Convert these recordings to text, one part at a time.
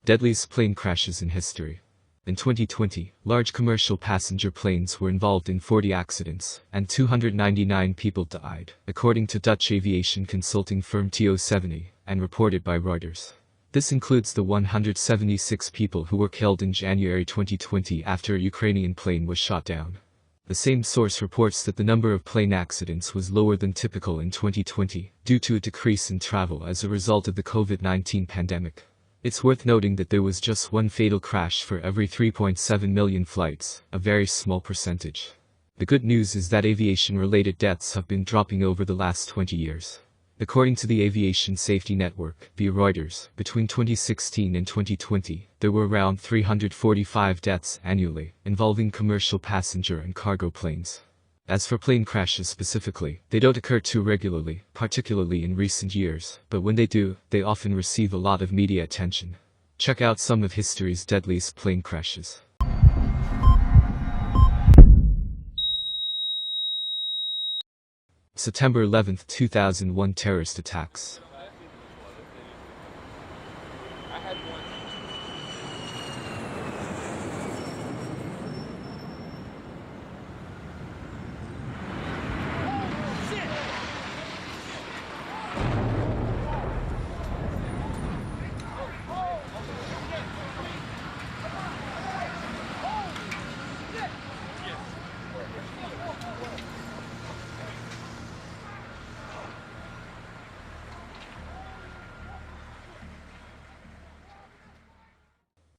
Deadliest plane crashes in history. In 2020, large commercial passenger planes were involved in 40 accidents, and 299 people died, according to Dutch aviation consulting firm TO70, and reported by Reuters. This includes the 176 people who were killed in January 2020 after a Ukrainian plane was shot down. The same source reports that the number of plane accidents was lower than typical in 2020, due to a decrease in travel as a result of the COVID-19 pandemic. It's worth noting that there was just one fatal crash for every 3.7 million flights, a very small percentage. The good news is that aviation-related deaths have been dropping over the last 20 years. According to the Aviation Safety Network, via Reuters, between 2016 and 2020, there were around 345 deaths annually, involving commercial passenger and cargo planes. As for plane crashes specifically, they don't occur too regularly, particularly in recent years, but when they do, they often receive a lot of media attention. Check out some of history's deadliest plane crashes. September 11, 2001 terrorist attacks.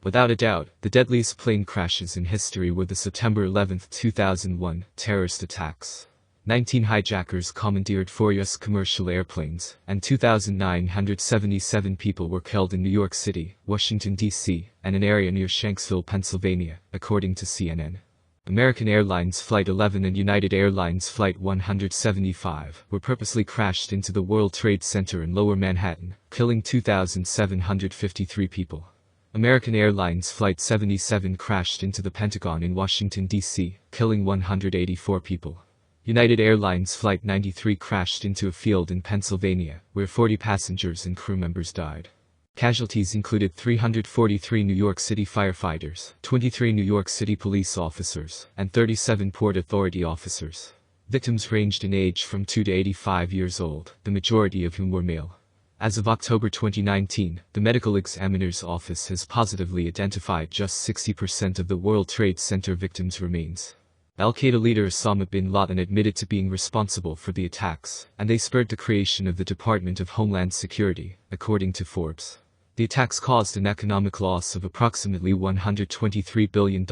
Without a doubt, the deadliest plane crashes in history were the September 11, 2001 terrorist attacks. 19 hijackers commandeered 4 U.S. commercial airplanes, and 2,977 people were killed in New York City, Washington, D.C., and an area near Shanksville, Pennsylvania, according to CNN. American Airlines Flight 11 and United Airlines Flight 175 were purposely crashed into the World Trade Center in Lower Manhattan, killing 2,753 people. American Airlines Flight 77 crashed into the Pentagon in Washington, D.C., killing 184 people. United Airlines Flight 93 crashed into a field in Pennsylvania, where 40 passengers and crew members died. Casualties included 343 New York City firefighters, 23 New York City police officers, and 37 Port Authority officers. Victims ranged in age from 2 to 85 years old, the majority of whom were male. As of October 2019, the Medical Examiner's Office has positively identified just 60% of the World Trade Center victims' remains. Al-Qaeda leader Osama bin Laden admitted to being responsible for the attacks, and they spurred the creation of the Department of Homeland Security, according to Forbes. The attacks caused an economic loss of approximately $123 billion,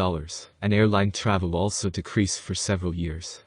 and airline travel also decreased for several years.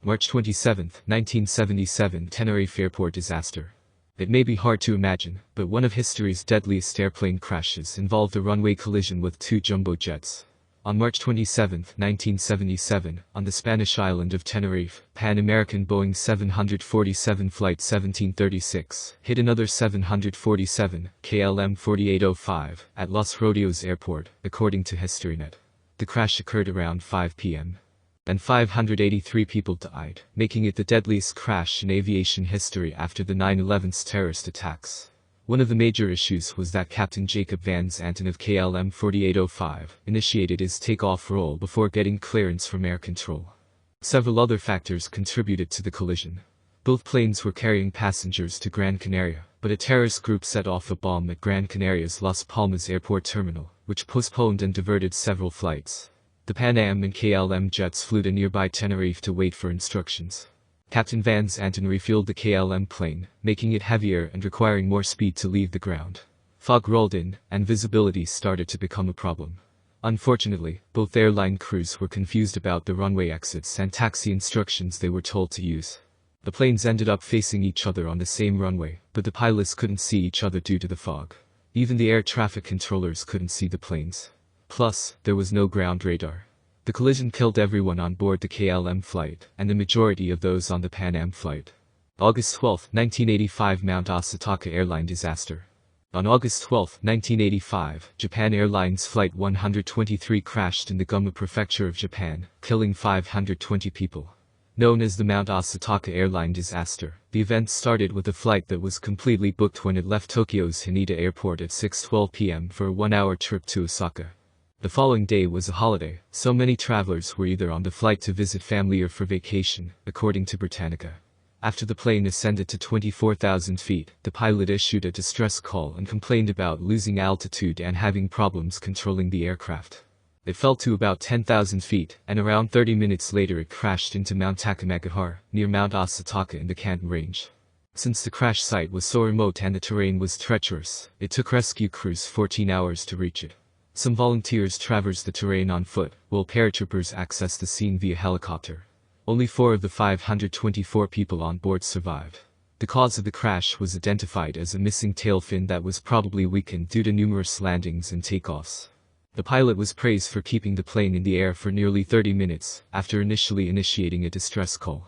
March 27, 1977 Tenerife Airport disaster. It may be hard to imagine, but one of history's deadliest airplane crashes involved a runway collision with 2 jumbo jets. On March 27, 1977, on the Spanish island of Tenerife, Pan American Boeing 747 Flight 1736 hit another 747, KLM 4805, at Los Rodeos Airport, according to HistoryNet. The crash occurred around 5 p.m. and 583 people died, making it the deadliest crash in aviation history after the 9/11's terrorist attacks. One of the major issues was that Captain Jacob Van Zanten of KLM 4805 initiated his takeoff roll before getting clearance from air control. Several other factors contributed to the collision. Both planes were carrying passengers to Gran Canaria, but a terrorist group set off a bomb at Gran Canaria's Las Palmas airport terminal, which postponed and diverted several flights. The Pan Am and KLM jets flew to nearby Tenerife to wait for instructions. Captain Van Zanten refueled the KLM plane, making it heavier and requiring more speed to leave the ground. Fog rolled in, and visibility started to become a problem. Unfortunately, both airline crews were confused about the runway exits and taxi instructions they were told to use. The planes ended up facing each other on the same runway, but the pilots couldn't see each other due to the fog. Even the air traffic controllers couldn't see the planes. Plus, there was no ground radar. The collision killed everyone on board the KLM flight, and the majority of those on the Pan Am flight. August 12, 1985 Mount Asataka airline disaster. On August 12, 1985, Japan Airlines Flight 123 crashed in the Gunma Prefecture of Japan, killing 520 people. Known as the Mount Asataka airline disaster, the event started with a flight that was completely booked when it left Tokyo's Haneda Airport at 6:12 p.m. for a one-hour trip to Osaka. The following day was a holiday, so many travelers were either on the flight to visit family or for vacation, according to Britannica. After the plane ascended to 24,000 feet, the pilot issued a distress call and complained about losing altitude and having problems controlling the aircraft. It fell to about 10,000 feet, and around 30 minutes later it crashed into Mount Takamagahara, near Mount Asataka in the Kanto Range. Since the crash site was so remote and the terrain was treacherous, it took rescue crews 14 hours to reach it. Some volunteers traversed the terrain on foot, while paratroopers accessed the scene via helicopter. Only 4 of the 524 people on board survived. The cause of the crash was identified as a missing tail fin that was probably weakened due to numerous landings and takeoffs. The pilot was praised for keeping the plane in the air for nearly 30 minutes, after initially initiating a distress call.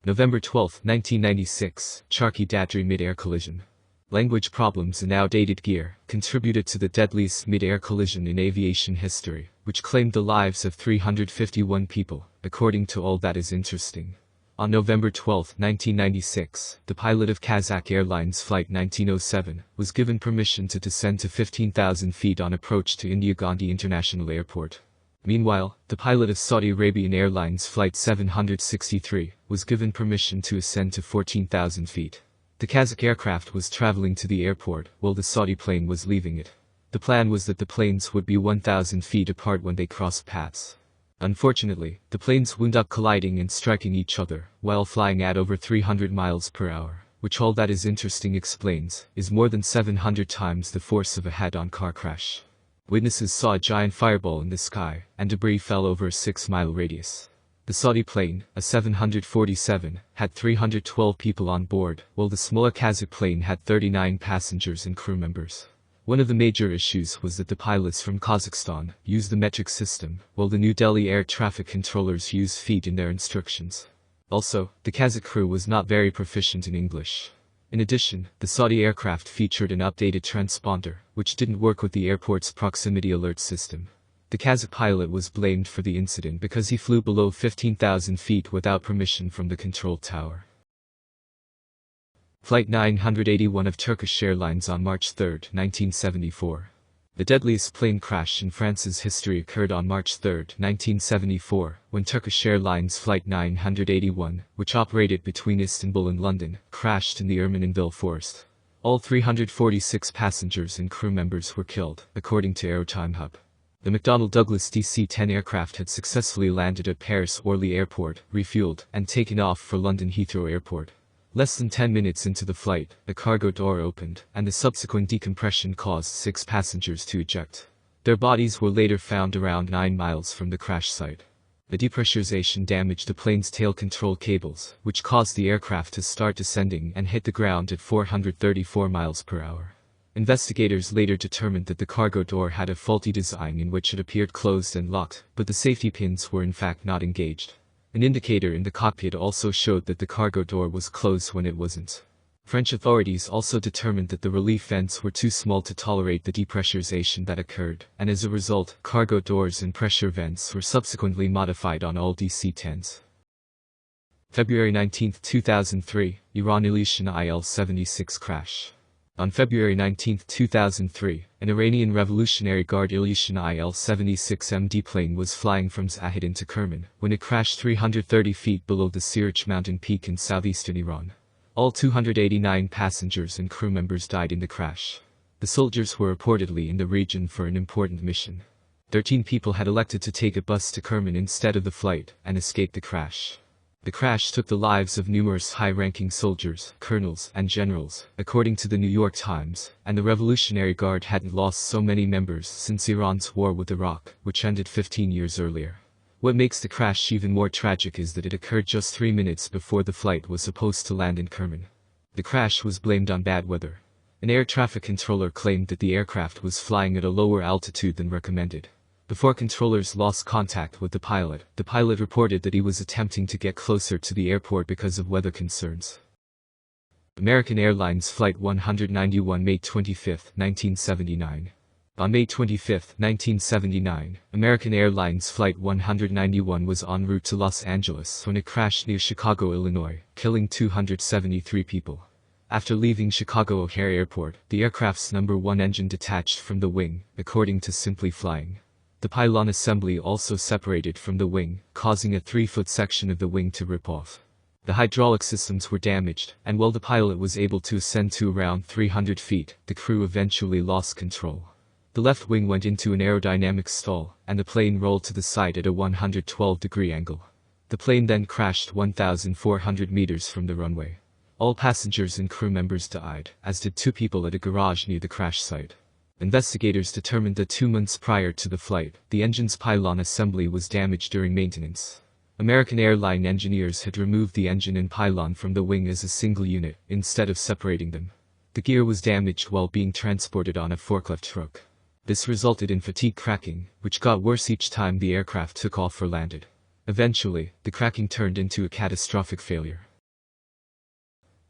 November 12, 1996, Charkhi Dadri mid-air collision. Language problems and outdated gear contributed to the deadliest mid-air collision in aviation history, which claimed the lives of 351 people, according to All That Is Interesting. On November 12, 1996, the pilot of Kazakh Airlines Flight 1907 was given permission to descend to 15,000 feet on approach to Indira Gandhi International Airport. Meanwhile, the pilot of Saudi Arabian Airlines Flight 763 was given permission to ascend to 14,000 feet. The Kazakh aircraft was traveling to the airport while the Saudi plane was leaving it. The plan was that the planes would be 1,000 feet apart when they crossed paths. Unfortunately, the planes wound up colliding and striking each other, while flying at over 300 miles per hour, which All That Is Interesting explains, is more than 700 times the force of a head-on car crash. Witnesses saw a giant fireball in the sky, and debris fell over a 6-mile radius. The Saudi plane, a 747, had 312 people on board, while the smaller Kazakh plane had 39 passengers and crew members. One of the major issues was that the pilots from Kazakhstan used the metric system, while the New Delhi air traffic controllers used feet in their instructions. Also, the Kazakh crew was not very proficient in English. In addition, the Saudi aircraft featured an updated transponder, which didn't work with the airport's proximity alert system. The Kazakh pilot was blamed for the incident because he flew below 15,000 feet without permission from the control tower. Flight 981 of Turkish Airlines on March 3, 1974. The deadliest plane crash in France's history occurred on March 3, 1974, when Turkish Airlines Flight 981, which operated between Istanbul and London, crashed in the Ermenonville forest. All 346 passengers and crew members were killed, according to Aerotime Hub. The McDonnell Douglas DC-10 aircraft had successfully landed at Paris Orly Airport, refueled, and taken off for London Heathrow Airport. Less than 10 minutes into the flight, the cargo door opened, and the subsequent decompression caused 6 passengers to eject. Their bodies were later found around 9 miles from the crash site. The depressurization damaged the plane's tail control cables, which caused the aircraft to start descending and hit the ground at 434 miles per hour. Investigators later determined that the cargo door had a faulty design in which it appeared closed and locked, but the safety pins were in fact not engaged. An indicator in the cockpit also showed that the cargo door was closed when it wasn't. French authorities also determined that the relief vents were too small to tolerate the depressurization that occurred, and as a result, cargo doors and pressure vents were subsequently modified on all DC-10s. February 19, 2003, Iran Ilyushin IL-76 crash. On February 19, 2003, an Iranian Revolutionary Guard Ilyushin IL-76MD plane was flying from Zahedin to Kerman, when it crashed 330 feet below the Sirich mountain peak in southeastern Iran. All 289 passengers and crew members died in the crash. The soldiers were reportedly in the region for an important mission. 13 people had elected to take a bus to Kerman instead of the flight, and escaped the crash. The crash took the lives of numerous high-ranking soldiers, colonels, and generals, according to the New York Times, and the Revolutionary Guard hadn't lost so many members since Iran's war with Iraq, which ended 15 years earlier. What makes the crash even more tragic is that it occurred just 3 minutes before the flight was supposed to land in Kerman. The crash was blamed on bad weather. An air traffic controller claimed that the aircraft was flying at a lower altitude than recommended. Before controllers lost contact with the pilot reported that he was attempting to get closer to the airport because of weather concerns. American Airlines Flight 191 May 25, 1979. On May 25, 1979, American Airlines Flight 191 was en route to Los Angeles when it crashed near Chicago, Illinois, killing 273 people. After leaving Chicago O'Hare Airport, the aircraft's number 1 engine detached from the wing, according to Simply Flying. The pylon assembly also separated from the wing, causing a 3-foot section of the wing to rip off. The hydraulic systems were damaged, and while the pilot was able to ascend to around 300 feet, the crew eventually lost control. The left wing went into an aerodynamic stall, and the plane rolled to the side at a 112-degree angle. The plane then crashed 1,400 meters from the runway. All passengers and crew members died, as did 2 people at a garage near the crash site. Investigators determined that 2 months prior to the flight, the engine's pylon assembly was damaged during maintenance. American airline engineers had removed the engine and pylon from the wing as a single unit, instead of separating them. The gear was damaged while being transported on a forklift truck. This resulted in fatigue cracking, which got worse each time the aircraft took off or landed. Eventually, the cracking turned into a catastrophic failure.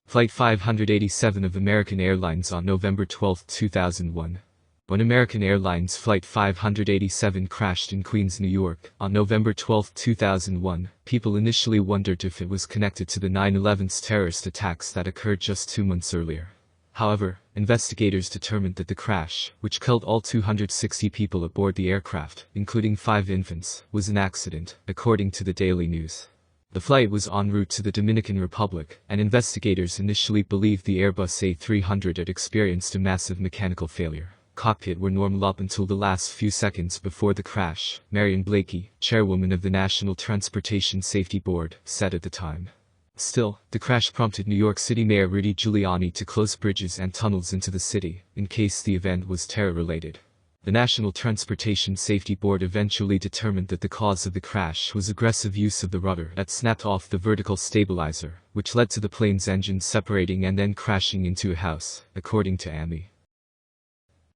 Flight 587 of American Airlines on November 12, 2001. When American Airlines Flight 587 crashed in Queens, New York, on November 12, 2001, people initially wondered if it was connected to the 9/11 terrorist attacks that occurred just 2 months earlier. However, investigators determined that the crash, which killed all 260 people aboard the aircraft, including 5 infants, was an accident, according to the Daily News. The flight was en route to the Dominican Republic, and investigators initially believed the Airbus A300 had experienced a massive mechanical failure. Cockpit were normal up until the last few seconds before the crash, Marion Blakey, chairwoman of the National Transportation Safety Board, said at the time. Still, the crash prompted New York City Mayor Rudy Giuliani to close bridges and tunnels into the city, in case the event was terror-related. The National Transportation Safety Board eventually determined that the cause of the crash was aggressive use of the rudder that snapped off the vertical stabilizer, which led to the plane's engine separating and then crashing into a house, according to AMI.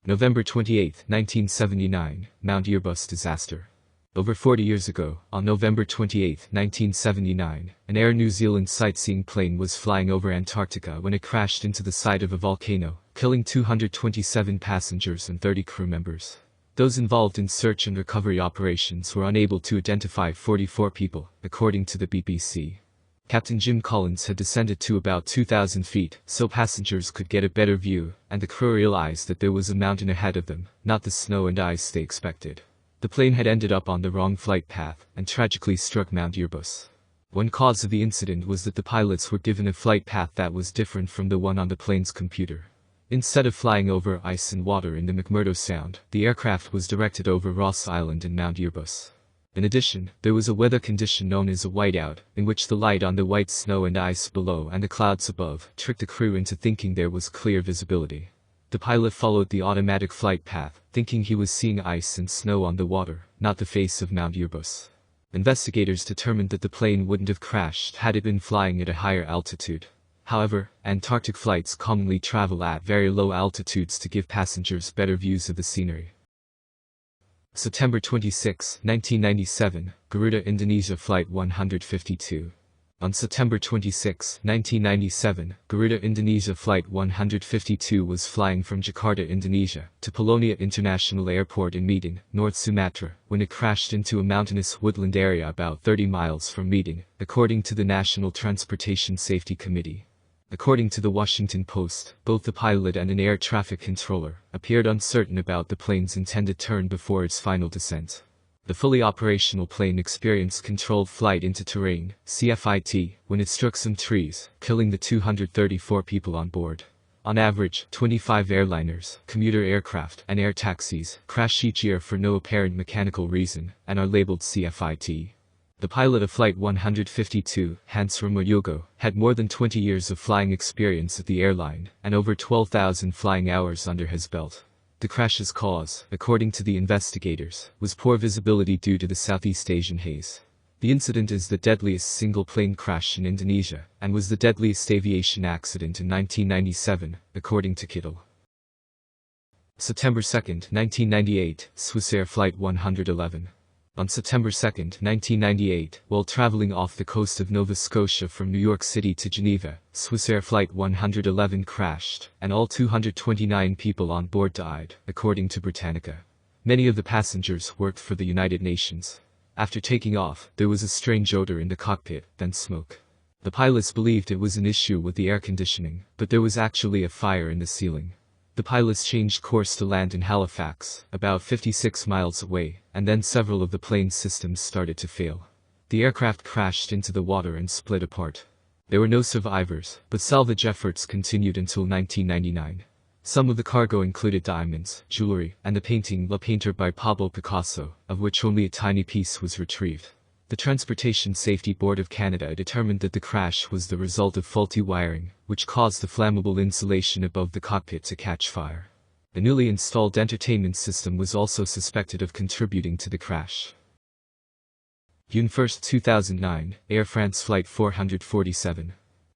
November 28, 1979, Mount Ybus disaster. Over 40 years ago, on November 28, 1979, an Air New Zealand sightseeing plane was flying over Antarctica when it crashed into the side of a volcano, killing 227 passengers and 30 crew members. Those involved in search and recovery operations were unable to identify 44 people, according to the BBC. Captain Jim Collins had descended to about 2,000 feet, so passengers could get a better view, and the crew realized that there was a mountain ahead of them, not the snow and ice they expected. The plane had ended up on the wrong flight path, and tragically struck Mount Ybus. One cause of the incident was that the pilots were given a flight path that was different from the one on the plane's computer. Instead of flying over ice and water in the McMurdo Sound, the aircraft was directed over Ross Island and Mount Ybus. In addition, there was a weather condition known as a whiteout, in which the light on the white snow and ice below and the clouds above tricked the crew into thinking there was clear visibility. The pilot followed the automatic flight path, thinking he was seeing ice and snow on the water, not the face of Mount Ybus. Investigators determined that the plane wouldn't have crashed had it been flying at a higher altitude. However, Antarctic flights commonly travel at very low altitudes to give passengers better views of the scenery. September 26, 1997, Garuda, Indonesia Flight 152. On September 26, 1997, Garuda Indonesia Flight 152 was flying from Jakarta, Indonesia, to Polonia International Airport in Medan, North Sumatra, when it crashed into a mountainous woodland area about 30 miles from Medan, according to the National Transportation Safety Committee. According to the Washington Post, both the pilot and an air traffic controller appeared uncertain about the plane's intended turn before its final descent. The fully operational plane experienced controlled flight into terrain, CFIT, when it struck some trees, killing the 234 people on board. On average, 25 airliners, commuter aircraft, and air taxis crash each year for no apparent mechanical reason, and are labeled CFIT. The pilot of Flight 152, Hans Romoyogo, had more than 20 years of flying experience at the airline, and over 12,000 flying hours under his belt. The crash's cause, according to the investigators, was poor visibility due to the Southeast Asian haze. The incident is the deadliest single-plane crash in Indonesia, and was the deadliest aviation accident in 1997, according to Kittel. September 2, 1998, Swissair Flight 111. On September 2, 1998, while traveling off the coast of Nova Scotia from New York City to Geneva, Swissair Flight 111 crashed, and all 229 people on board died, according to Britannica. Many of the passengers worked for the United Nations. After taking off, there was a strange odor in the cockpit, then smoke. The pilots believed it was an issue with the air conditioning, but there was actually a fire in the ceiling. The pilots changed course to land in Halifax, about 56 miles away, and then several of the plane's systems started to fail. The aircraft crashed into the water and split apart. There were no survivors, but salvage efforts continued until 1999. Some of the cargo included diamonds, jewelry, and the painting La Painter by Pablo Picasso, of which only a tiny piece was retrieved. The Transportation Safety Board of Canada determined that the crash was the result of faulty wiring, which caused the flammable insulation above the cockpit to catch fire. The newly installed entertainment system was also suspected of contributing to the crash. June 1, 2009, Air France Flight 447.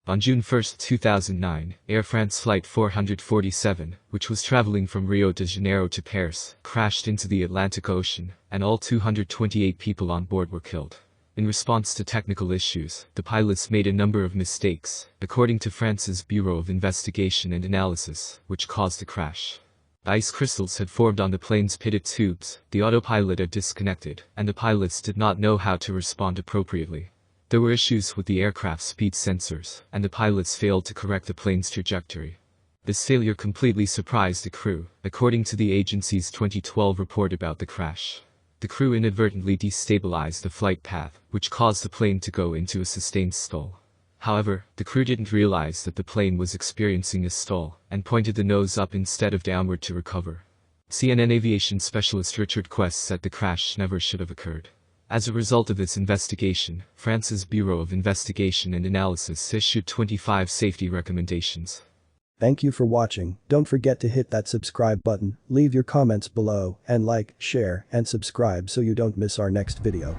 On June 1, 2009, Air France Flight 447, which was traveling from Rio de Janeiro to Paris, crashed into the Atlantic Ocean, and all 228 people on board were killed. In response to technical issues, the pilots made a number of mistakes, according to France's Bureau of Investigation and Analysis, which caused the crash. Ice crystals had formed on the plane's pitted tubes, the autopilot had disconnected, and the pilots did not know how to respond appropriately. There were issues with the aircraft's speed sensors, and the pilots failed to correct the plane's trajectory. This failure completely surprised the crew, according to the agency's 2012 report about the crash. The crew inadvertently destabilized the flight path, which caused the plane to go into a sustained stall. However, the crew didn't realize that the plane was experiencing a stall, and pointed the nose up instead of downward to recover. CNN aviation specialist Richard Quest said the crash never should have occurred. As a result of this investigation, France's Bureau of Investigation and Analysis issued 25 safety recommendations. Thank you for watching. Don't forget to hit that subscribe button, leave your comments below, and like, share, and subscribe so you don't miss our next video.